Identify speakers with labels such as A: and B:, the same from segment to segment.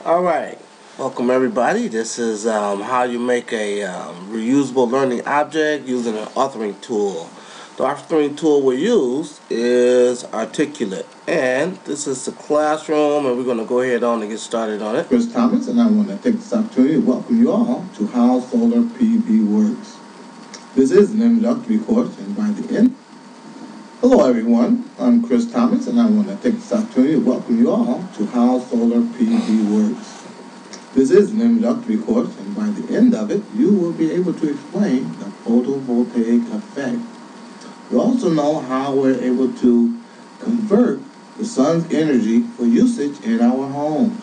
A: Alright, welcome everybody. This is how you make a reusable learning object using an authoring tool. The authoring tool we use is Articulate, and this is the classroom, and we're going to go ahead on and get started on it.
B: Chris Thomas, and I want to take this opportunity to welcome you all to How Solar PV Works. This is an introductory course, and by the end, hello everyone, I'm Chris Thomas, and I want to take this opportunity to welcome you all to How Solar PV Works. This is an introductory course, and by the end of it, you will be able to explain the photovoltaic effect. You also know how we're able to convert the sun's energy for usage in our homes.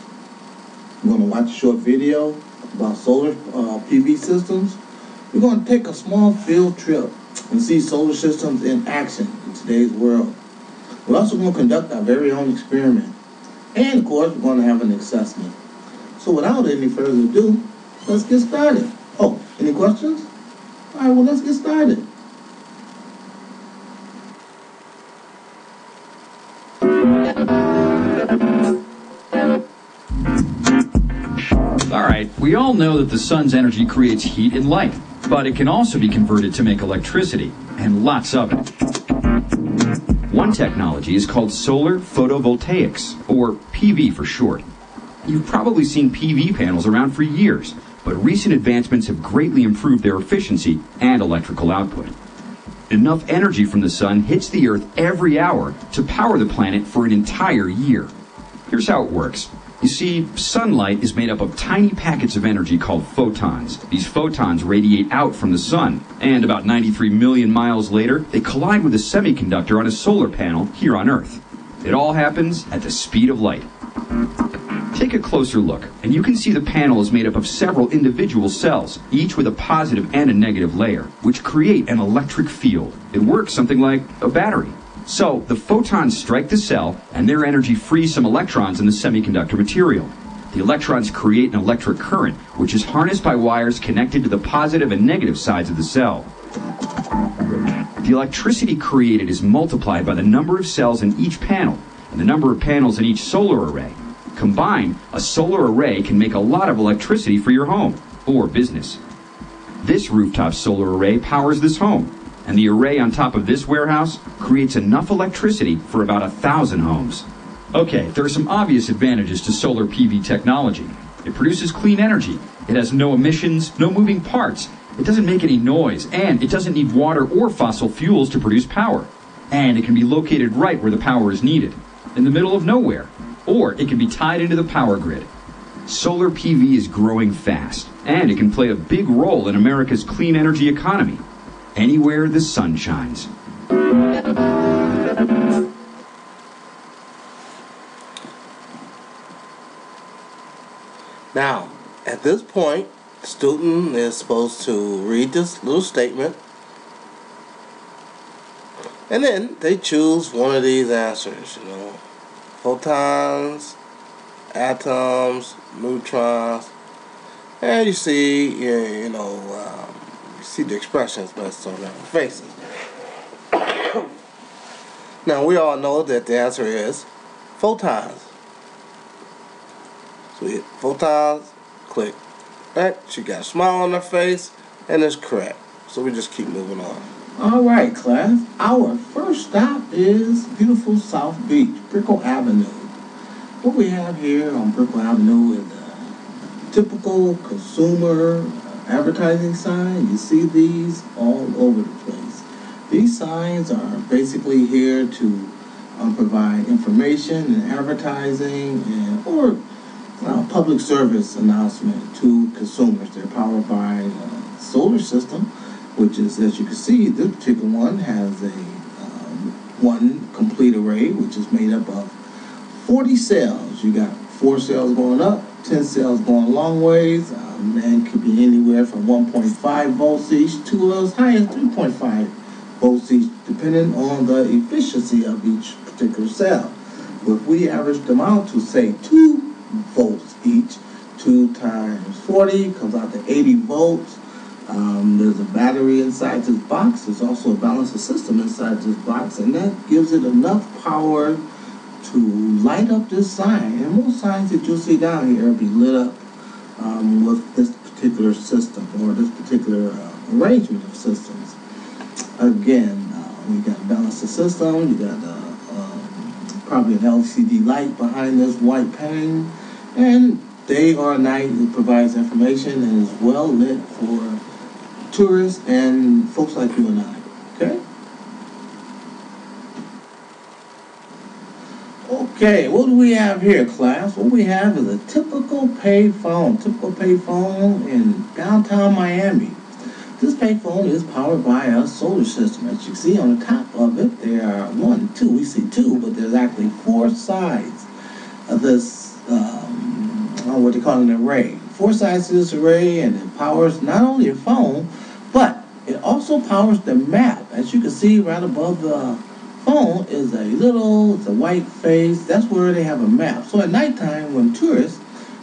B: We're going to watch a short video about solar PV systems. We're going to take a small field trip and see solar systems in action in today's world. We're also going to conduct our very own experiment. And of course, we're going to have an assessment. So without any further ado, let's get started. Oh, any questions? All right, well, let's get started.
C: Alright, we all know that the sun's energy creates heat and light, but it can also be converted to make electricity, and lots of it. One technology is called solar photovoltaics, or PV for short. You've probably seen PV panels around for years, but recent advancements have greatly improved their efficiency and electrical output. Enough energy from the sun hits the Earth every hour to power the planet for an entire year. Here's how it works. You see, sunlight is made up of tiny packets of energy called photons. These photons radiate out from the sun, and about 93 million miles later, they collide with a semiconductor on a solar panel here on Earth. It all happens at the speed of light. Take a closer look, and you can see the panel is made up of several individual cells, each with a positive and a negative layer, which create an electric field. It works something like a battery. So, the photons strike the cell, and their energy frees some electrons in the semiconductor material. The electrons create an electric current, which is harnessed by wires connected to the positive and negative sides of the cell. The electricity created is multiplied by the number of cells in each panel, and the number of panels in each solar array. Combined, a solar array can make a lot of electricity for your home, or business. This rooftop solar array powers this home, and the array on top of this warehouse creates enough electricity for about 1,000 homes. Okay, there are some obvious advantages to solar PV technology. It produces clean energy, it has no emissions, no moving parts, it doesn't make any noise, and it doesn't need water or fossil fuels to produce power. And it can be located right where the power is needed, in the middle of nowhere, or it can be tied into the power grid. Solar PV is growing fast, and it can play a big role in America's clean energy economy. Anywhere the sun shines.
A: Now, at this point, the student is supposed to read this little statement, and then they choose one of these answers, photons, atoms, neutrons, and you see, you see the expressions based on their faces. Now, we all know that the answer is photons. So we hit photons, click. Right, she got a smile on her face, and it's correct. So we just keep moving on.
B: All right, class. Our first stop is beautiful South Beach, Brickell Avenue. What we have here on Brickell Avenue is a typical consumer advertising sign. You see these all over the place. These signs are basically here to provide information and advertising or public service announcement to consumers. They're powered by a solar system, which is, as you can see, this particular one has a one complete array, which is made up of 40 cells. You got 4 cells going up, 10 cells going a long ways, and could be anywhere from 1.5 volts each to as high as 3.5 volts each, depending on the efficiency of each particular cell. But if we average them out to, say, 2 volts each, 2 times 40 comes out to 80 volts. There's a battery inside this box. There's also a balancer system inside this box, and that gives it enough power to light up this sign. And most signs that you'll see down here will be lit up with this particular system or this particular arrangement of systems. Again, we got to balance the system. You got probably an LCD light behind this white pane, and day or night it provides information and is well lit for tourists and folks like you and I. Okay. Okay, what do we have here, class? What we have is a typical payphone in downtown Miami. This payphone is powered by a solar system. As you see on the top of it, there are we see two, but there's actually 4 sides of this, what they call an array. 4 sides to this array, and it powers not only your phone, but it also powers the map. As you can see right above the phone is it's a white face. That's where they have a map. So at nighttime when tourists,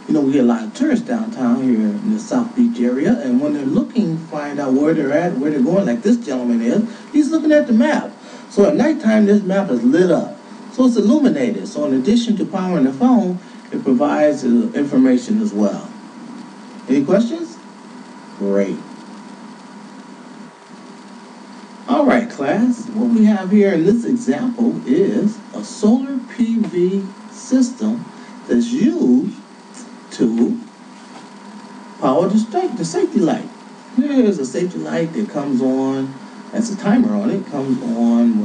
B: we get a lot of tourists downtown here in the South Beach area, and when they're looking to find out where they're at, where they're going, like this gentleman is, he's looking at the map. So at nighttime, this map is lit up. So it's illuminated. So in addition to powering the phone, it provides information as well. Any questions? Great. All right, class. What we have here in this example is a solar PV system that's used to power the safety light. Here's a safety light that comes on. That's a timer on it. Comes on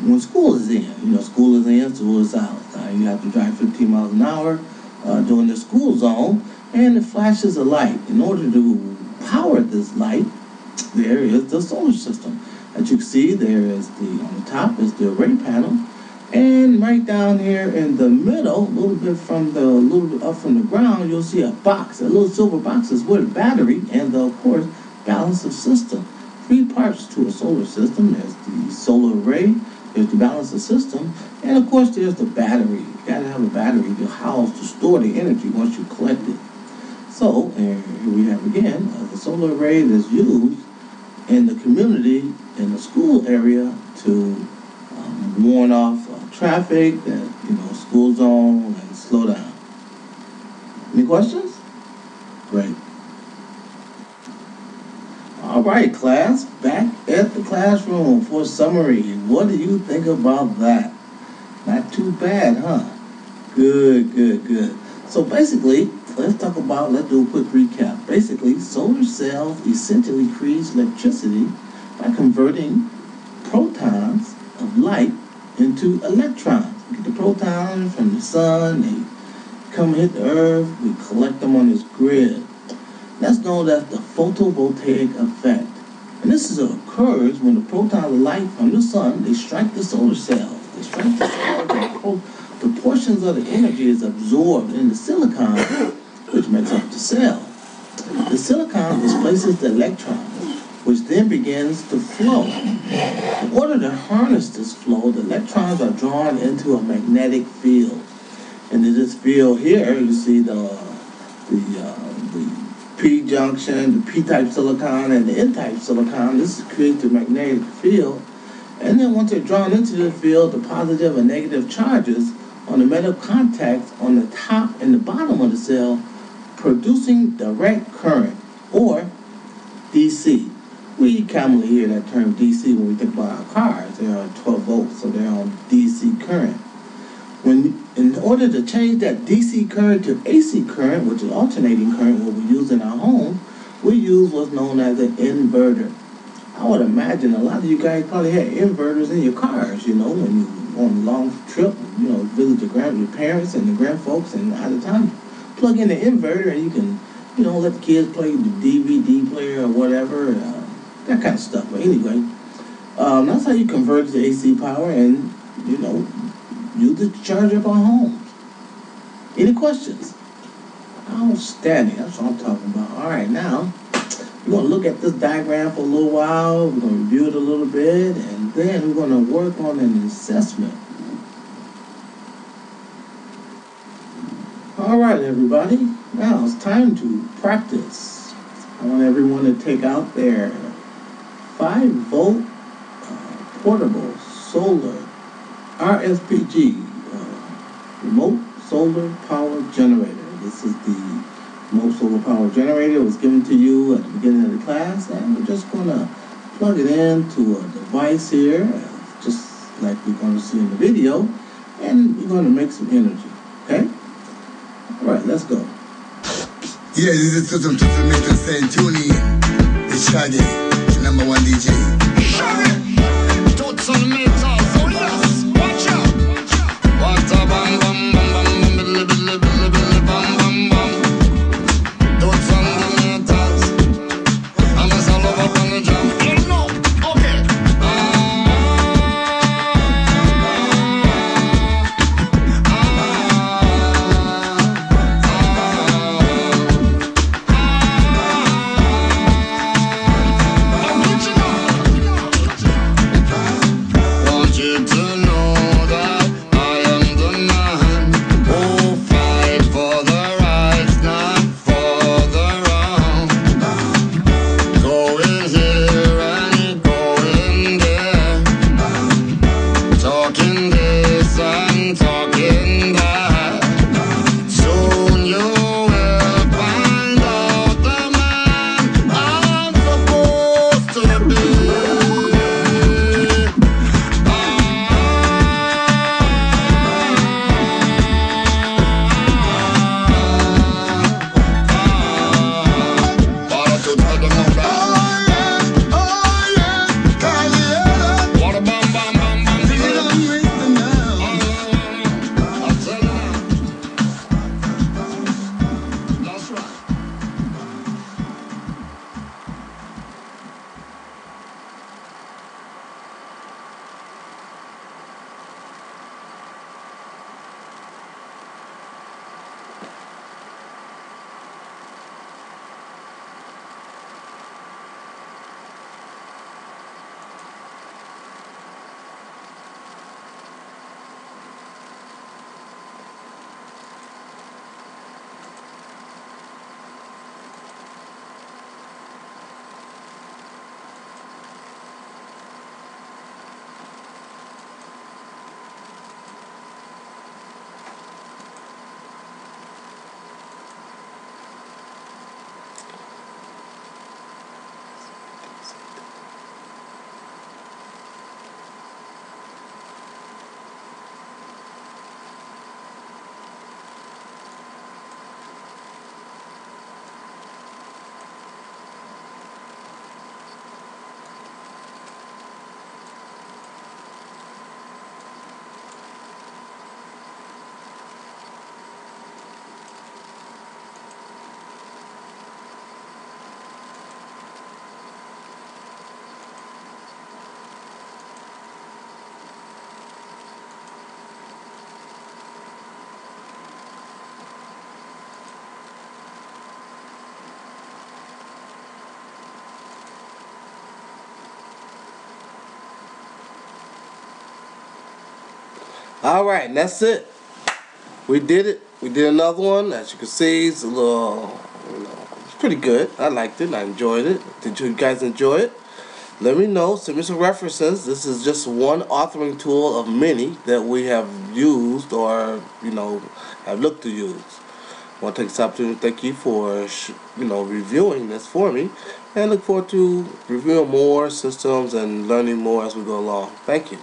B: when school is in. School is in, school is out. You have to drive 15 miles an hour during the school zone, and it flashes a light. In order to power this light, there is the solar system. As you can see, on the top is the array panel. And right down here in the middle, a little bit up from the ground, you'll see a box. A little silver box is with a battery and of course, balance of system. 3 parts to a solar system. There's the solar array, there's the balance of system, and of course there's the battery. You gotta have a battery to store the energy once you collect it. So, here we have again, the solar array that's used in the community, in the school area to warn off traffic, school zone, and slow down. Any questions? Great. All right, class, back at the classroom for summary. What do you think about that? Not too bad, huh? Good. So basically, let's do a quick recap. Basically, solar cells essentially create electricity by converting protons of light into electrons. We get the protons from the sun, they come hit the earth, we collect them on this grid. That's known as the photovoltaic effect. And this occurs when the protons of light from the sun, they strike the solar cells. They strike the cells, the portions of the energy is absorbed in the silicon, which makes up the cell. The silicon displaces the electrons, which then begins to flow. In order to harness this flow, the electrons are drawn into a magnetic field. And in this field here, you see the P junction, the P-type silicon, and the N-type silicon. This creates the magnetic field. And then once they're drawn into the field, the positive and negative charges on the metal contacts on the top and the bottom of the cell, producing direct current, or DC. We commonly hear that term DC when we think about our cars. They are 12 volts, so they're on DC current. In order to change that DC current to AC current, which is alternating current, what we use in our home, we use what's known as an inverter. I would imagine a lot of you guys probably had inverters in your cars, when you on a long trip, visit your parents and the grandfolks, and at the time, plug in the inverter and you can, let the kids play the DVD player or whatever, that kind of stuff. But anyway, that's how you convert it to AC power and, use it to charge up our homes. Any questions? Outstanding. That's what I'm talking about. All right, now, we're going to look at this diagram for a little while. We're going to review it a little bit, and then we're going to work on an assessment. All right, everybody. Now it's time to practice. I want everyone to take out their 5-volt portable solar RSPG remote solar power generator. This is the remote solar power generator. It was given to you at the beginning of the class, and we're just going to plug it into a device here, just like we're going to see in the video, and we're going to make some energy, okay? All right, let's go.
D: Yeah, this is Tutum Mr. Saint Tuni. It's Shaggy, the #1 DJ. Total meters, oh yes, watch out. What a bam bam bam bam, billy billy billy billy bam bam bam. Total meters, I'm a solo up on the jump. You know, okay.
A: Alright, and that's it. We did it. We did another one. As you can see, it's a little, it's pretty good. I liked it. I enjoyed it. Did you guys enjoy it? Let me know. Send me some references. This is just one authoring tool of many that we have used or, have looked to use. I want to take this opportunity to thank you for, reviewing this for me. And look forward to reviewing more systems and learning more as we go along. Thank you.